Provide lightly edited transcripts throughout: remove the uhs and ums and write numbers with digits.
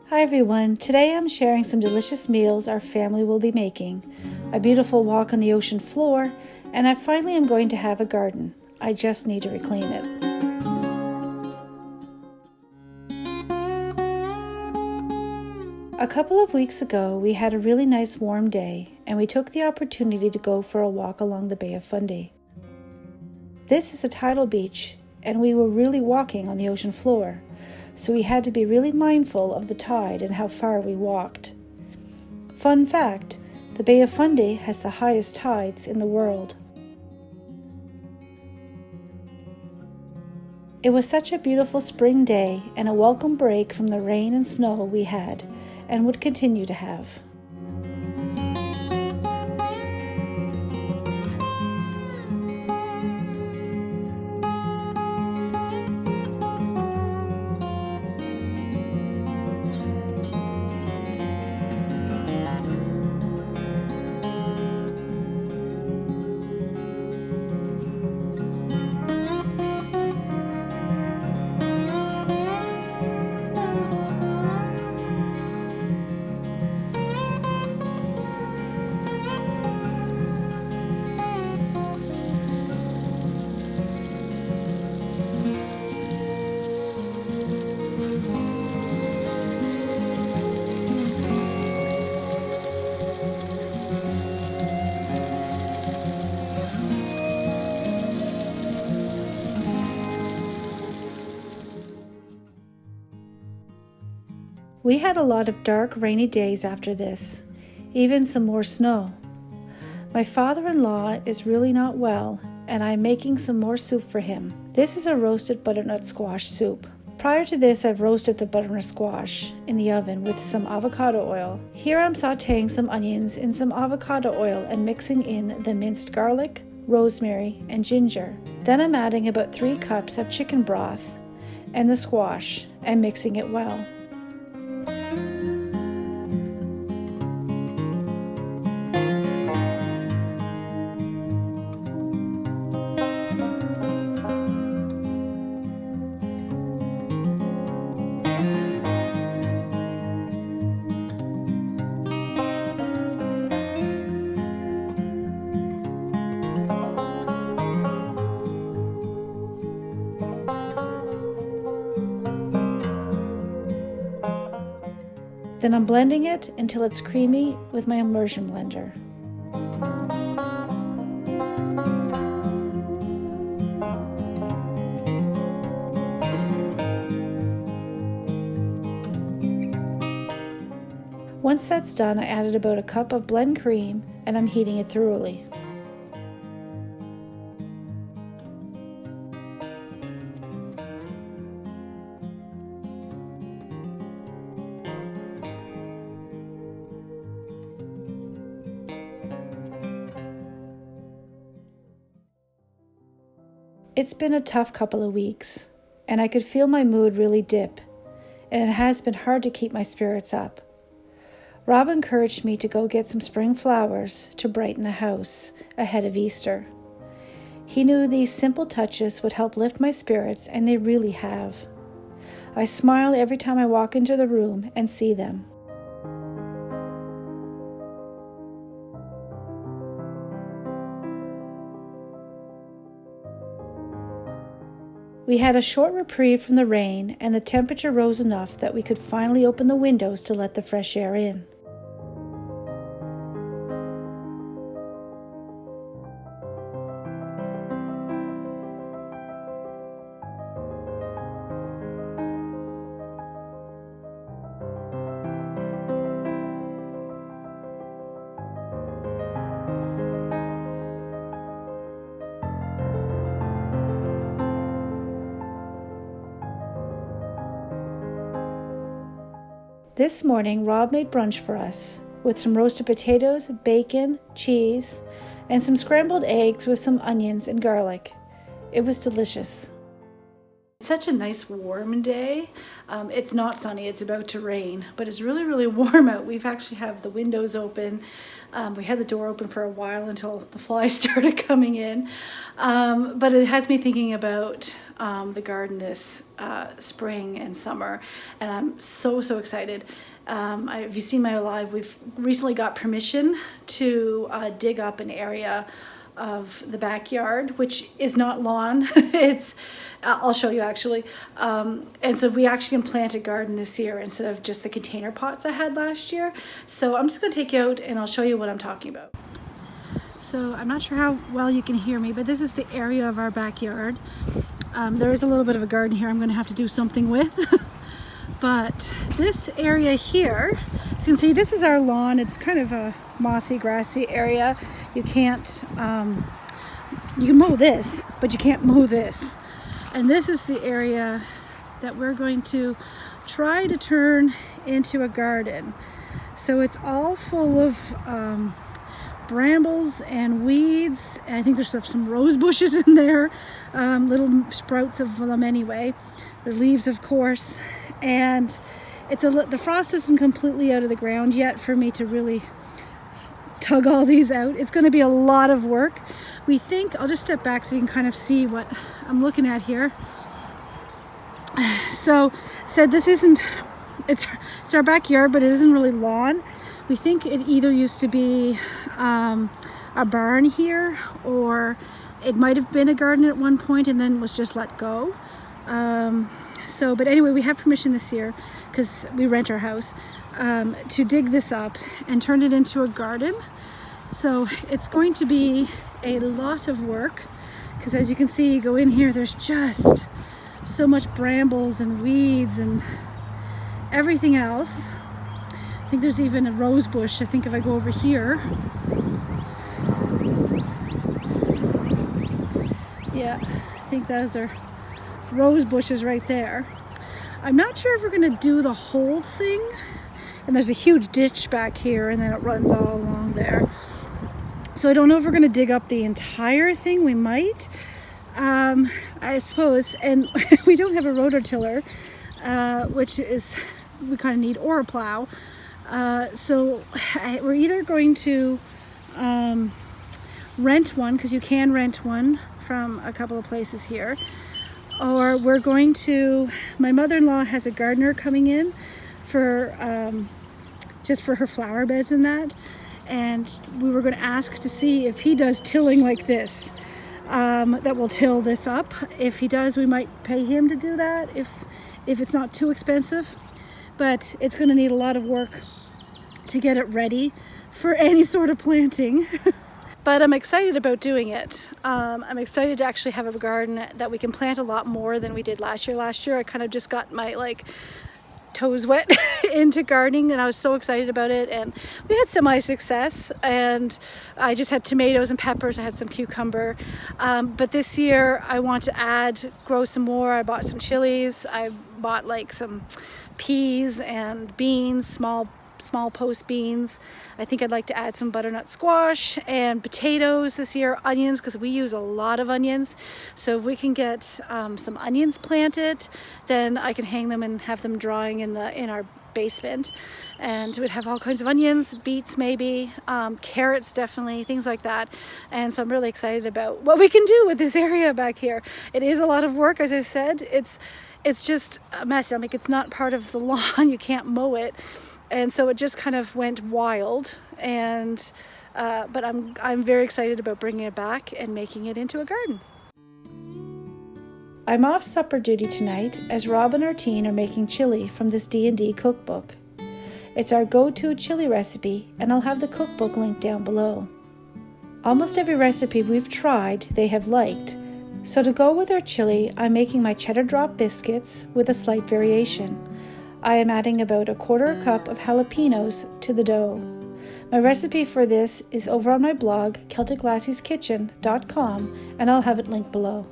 Hi everyone, today I'm sharing some delicious meals our family will be making, a beautiful walk on the ocean floor, and I finally am going to have a garden. I just need to reclaim it. A couple of weeks ago, we had a really nice warm day, and we took the opportunity to go for a walk along the Bay of Fundy. This is a tidal beach, and we were really walking on the ocean floor, so we had to be really mindful of the tide and how far we walked. Fun fact, the Bay of Fundy has the highest tides in the world. It was such a beautiful spring day and a welcome break from the rain and snow we had and would continue to have. We had a lot of dark, rainy days after this, even some more snow. My father-in-law is really not well, and I'm making some more soup for him. This is a roasted butternut squash soup. Prior to this, I've roasted the butternut squash in the oven with some avocado oil. Here I'm sauteing some onions in some avocado oil and mixing in the minced garlic, rosemary, and ginger. Then I'm adding about 3 cups of chicken broth and the squash and mixing it well. Then I'm blending it until it's creamy with my immersion blender. Once that's done, I added about a cup of blend cream and I'm heating it thoroughly. It's been a tough couple of weeks, and I could feel my mood really dip, and it has been hard to keep my spirits up. Rob encouraged me to go get some spring flowers to brighten the house ahead of Easter. He knew these simple touches would help lift my spirits, and they really have. I smile every time I walk into the room and see them. We had a short reprieve from the rain, and the temperature rose enough that we could finally open the windows to let the fresh air in. This morning, Rob made brunch for us with some roasted potatoes, bacon, cheese, and some scrambled eggs with some onions and garlic. It was delicious. Such a nice warm day. It's not sunny, it's about to rain, but it's really, really warm out. We've actually have the windows open. We had the door open for a while until the flies started coming in. But it has me thinking about the garden this spring and summer, and I'm so excited. If you've seen my live, we've recently got permission to dig up an area of the backyard, which is not lawn. I'll show you actually. And so we actually can plant a garden this year instead of just the container pots I had last year. So I'm just gonna take you out and I'll show you what I'm talking about. So I'm not sure how well you can hear me, but this is the area of our backyard. There is a little bit of a garden here I'm gonna have to do something with. But this area here, as you can see, this is our lawn. It's kind of a mossy, grassy area. You can't, you can mow this, but you can't mow this. And this is the area that we're going to try to turn into a garden. So it's all full of brambles and weeds. And I think there's some rose bushes in there, little sprouts of them anyway. The leaves, of course. And the frost isn't completely out of the ground yet for me to really tug all these out. It's going to be a lot of work. We think, I'll just step back so you can kind of see what I'm looking at here. So said this isn't, it's our backyard, but it isn't really lawn. We think it either used to be a barn here, or it might have been a garden at one point and then was just let go. But anyway, we have permission this year, because we rent our house, to dig this up and turn it into a garden. So it's going to be a lot of work, because as you can see, you go in here, there's just so much brambles and weeds and everything else. I think there's even a rose bush. I think if I go over here, yeah, I think those are rose bushes right there. I'm not sure if we're gonna do the whole thing. And there's a huge ditch back here, and then it runs all along there. So I don't know if we're gonna dig up the entire thing. We might, I suppose. And we don't have a rototiller, which is, we kind of need, or a plow. So we're either going to rent one, because you can rent one from a couple of places here, or we're going to, my mother-in-law has a gardener coming in for just for her flower beds and that, and we were going to ask to see if he does tilling like this, that will till this up. If he does, we might pay him to do that if it's not too expensive, but it's going to need a lot of work to get it ready for any sort of planting. But I'm excited about doing it. I'm excited to actually have a garden that we can plant a lot more than we did last year. Last year I kind of just got my toes wet into gardening, and I was so excited about it, and we had semi-success, and I just had tomatoes and peppers. I had some cucumber, but this year I want to grow some more. I bought some chilies. I bought some peas and beans, small post beans. I think I'd like to add some butternut squash and potatoes this year, onions, because we use a lot of onions. So if we can get some onions planted, then I can hang them and have them drying in our basement, and we'd have all kinds of onions, beets maybe, carrots definitely, things like that. And so I'm really excited about what we can do with this area back here. It is a lot of work, as I said. It's just a mess. It's not part of the lawn. You can't mow it. And so it just kind of went wild, and but I'm very excited about bringing it back and making it into a garden. I'm off supper duty tonight, as Rob and our teen are making chili from this D&D cookbook. It's our go-to chili recipe, and I'll have the cookbook linked down below. Almost every recipe we've tried they have liked, so to go with our chili, I'm making my cheddar drop biscuits with a slight variation. I am adding about 1/4 cup of jalapenos to the dough. My recipe for this is over on my blog, CelticLassiesKitchen.com, and I'll have it linked below.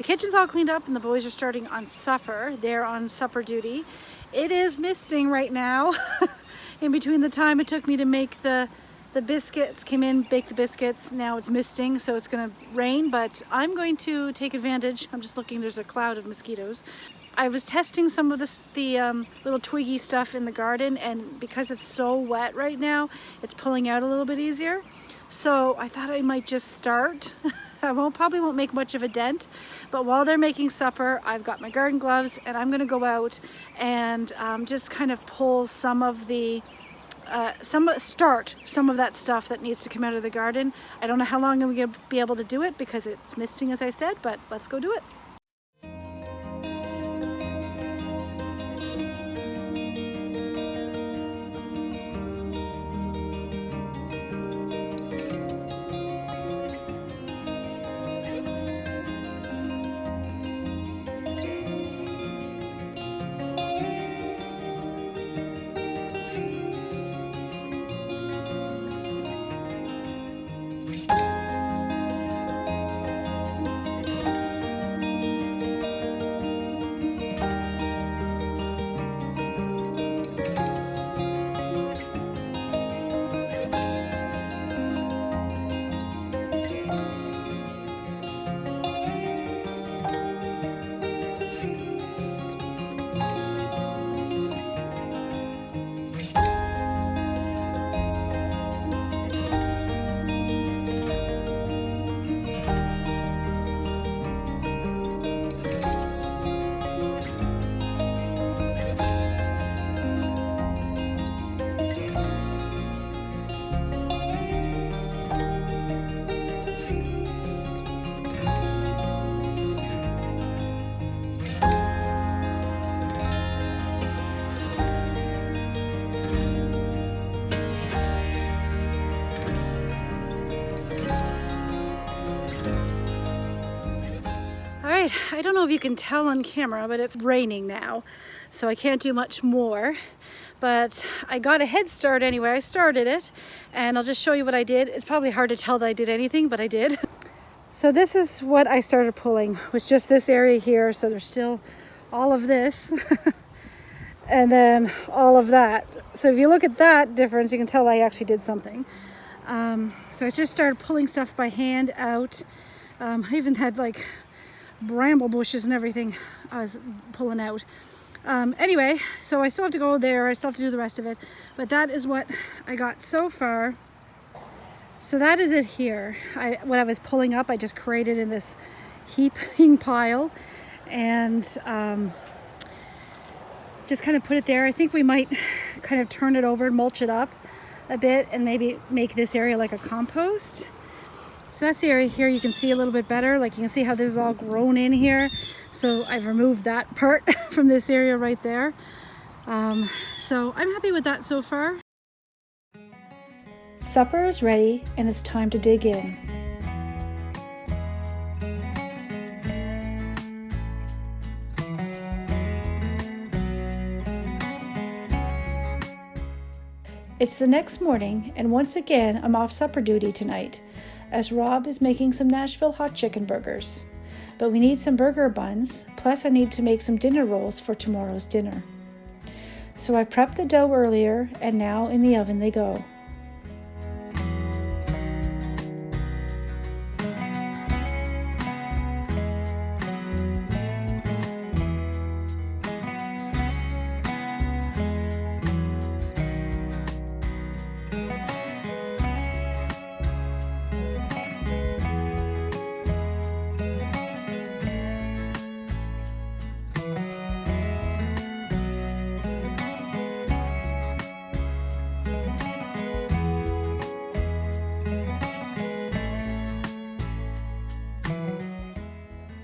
kitchen's all cleaned up and the boys are starting on supper. They're on supper duty. It is misting right now. In between the time it took me to make the biscuits, came in, baked the biscuits, now it's misting, so it's gonna rain, but I'm going to take advantage. I'm just looking, there's a cloud of mosquitoes. I was testing some of the little twiggy stuff in the garden, and because it's so wet right now, it's pulling out a little bit easier. So I thought I might just start. I probably won't make much of a dent, but while they're making supper, I've got my garden gloves and I'm gonna go out and just kind of pull some of the start some of that stuff that needs to come out of the garden. I don't know how long I'm going to be able to do it because it's misting, as I said, but let's go do it. I don't know if you can tell on camera, but it's raining now, so I can't do much more. But I got a head start anyway. I started it, and I'll just show you what I did. It's probably hard to tell that I did anything, but I did. So this is what I started pulling, was just this area here. So there's still all of this, and then all of that. So if you look at that difference, you can tell I actually did something. So I just started pulling stuff by hand out. I even had like bramble bushes and everything I was pulling out. Anyway, so I still have to go there, I still have to do the rest of it, but that is what I got so far. So that is it here. What I was pulling up, I just created in this heaping pile, and just kind of put it there. I think we might kind of turn it over and mulch it up a bit and maybe make this area like a compost. So that's the area here. You can see a little bit better. Like you can see how this is all grown in here. So I've removed that part from this area right there. So I'm happy with that so far. Supper is ready and it's time to dig in. It's the next morning, and once again I'm off supper duty tonight, as Rob is making some Nashville hot chicken burgers. But we need some burger buns, plus I need to make some dinner rolls for tomorrow's dinner. So I prepped the dough earlier, and now in the oven they go.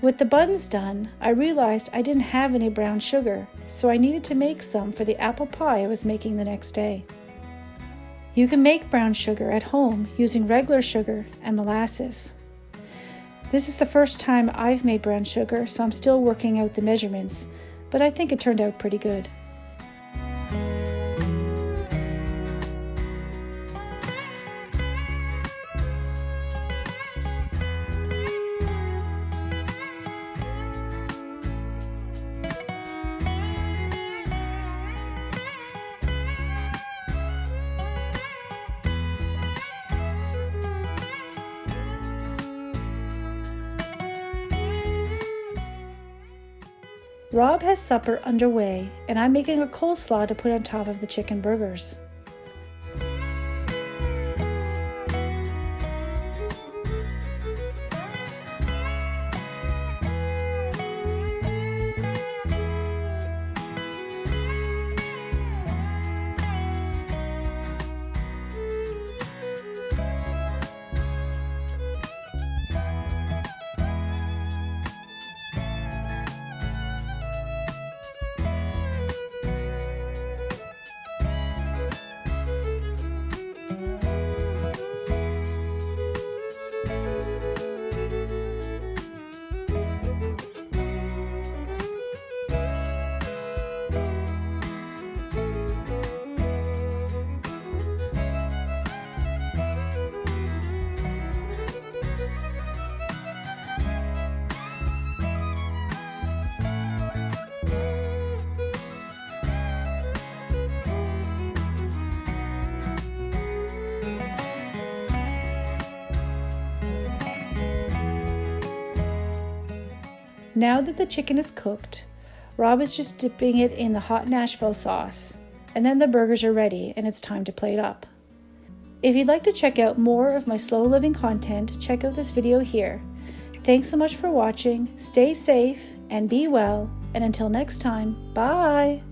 With the buns done, I realized I didn't have any brown sugar, so I needed to make some for the apple pie I was making the next day. You can make brown sugar at home using regular sugar and molasses. This is the first time I've made brown sugar, so I'm still working out the measurements, but I think it turned out pretty good. Rob has supper underway, and I'm making a coleslaw to put on top of the chicken burgers. Now that the chicken is cooked, Rob is just dipping it in the hot Nashville sauce, and then the burgers are ready and it's time to plate up. If you'd like to check out more of my slow living content, check out this video here. Thanks so much for watching, stay safe and be well, and until next time, bye!